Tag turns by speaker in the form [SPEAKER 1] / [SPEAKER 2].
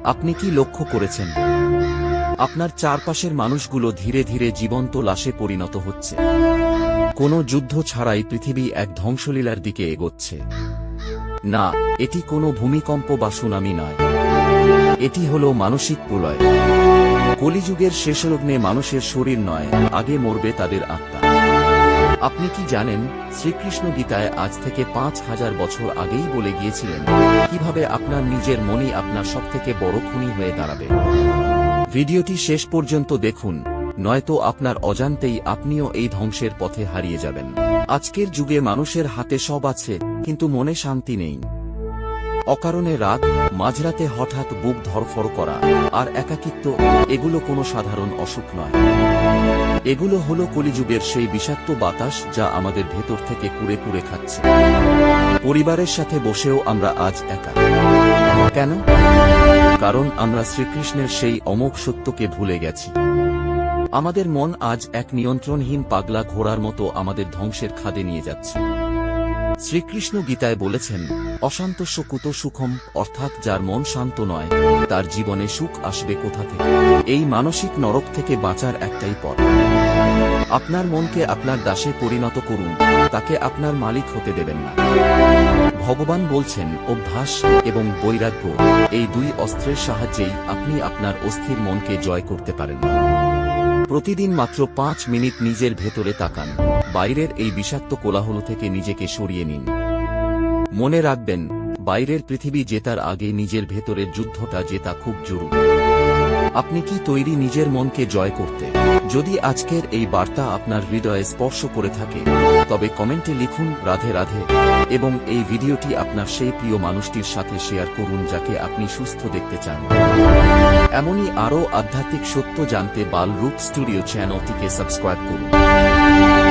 [SPEAKER 1] আপনি কি লক্ষ্য করেছেন আপনার চারপাশের মানুষগুলো ধীরে ধীরে জীবন্ত লাশে পরিণত হচ্ছে? কোনো যুদ্ধ ছাড়াই পৃথিবী এক ধ্বংসলীলার দিকে এগোচ্ছে। না, এটি কোনো ভূমিকম্প বা সুনামি নয়, এটি হলো মানসিক প্রলয়। কলিযুগের শেষলগ্নে মানুষের শরীর নয়, আগে মরবে তাদের আত্মা। আপনি কি জানেন, শ্রীকৃষ্ণ গীতায় আজ থেকে ৫,০০০ বছর আগেই বলে গিয়েছিলেন কিভাবে আপনার নিজের মনই আপনার সবথেকে বড় খুনি হয়ে দাঁড়াবে। ভিডিওটি শেষ পর্যন্ত দেখুন, নয়তো আপনার অজান্তেই আপনিও এই ধ্বংসের পথে হারিয়ে যাবেন। আজকের যুগে মানুষের হাতে সব আছে, কিন্তু মনে শান্তি নেই। অকারণে রাগ, মাঝরাতে হঠাৎ বুক ধড়ফড় করা আর একাকিত্ব, এগুলো কোনো সাধারণ অসুখ নয়। এগুলো হলো কলিযুগের সেই বিষাক্ত বাতাস যা আমাদের ভেতর থেকে কুড়ে কুড়ে খাচ্ছে। পরিবারের সাথে বসেও আমরা আজ একা। কেন? কারণ আমরা শ্রীকৃষ্ণের সেই অমোঘ সত্যকে ভুলে গেছি। আমাদের মন আজ এক নিয়ন্ত্রণহীন পাগলা ঘোড়ার মতো আমাদের ধ্বংসের খাদে নিয়ে যাচ্ছে। শ্রীকৃষ্ণ গীতায় বলেছেন, অশান্তস্য কুত সুখম, অর্থাৎ যার মন শান্ত নয় তার জীবনে সুখ আসবে কোথা থেকে? এই মানসিক নরক থেকে বাঁচার একটাই পথ। আপনার মনকে আপনার দাসে পরিণত করুন, তাকে আপনার মালিক হতে দেবেন না। ভগবান বলছেন, অভ্যাস এবং বৈরাগ্য, এই দুই অস্ত্রের সাহায্যেই আপনি আপনার অস্থির মনকে জয় করতে পারেন। প্রতিদিন মাত্র ৫ মিনিট নিজের ভেতরে তাকান, বাইরের এই বিষাক্ত কোলাহল থেকে নিজেকে সরিয়ে নিন। মনে রাখবেন, বাইরের পৃথিবী জেতার আগে নিজের ভেতরের যুদ্ধটা জেতা খুব জরুরি। আপনি কি তৈরি নিজের মনকে জয় করতে? যদি আজকের এই বার্তা আপনার হৃদয়ে স্পর্শ করে থাকে, তবে কমেন্টে লিখুন রাধে রাধে, এবং এই ভিডিওটি আপনার সেই প্রিয় মানুষটির সাথে শেয়ার করুন যাকে আপনি সুস্থ দেখতে চান। এমনই আরও আধ্যাত্মিক সত্য জানতে বাল রূপ স্টুডিও চ্যানেলটিকে সাবস্ক্রাইব করুন।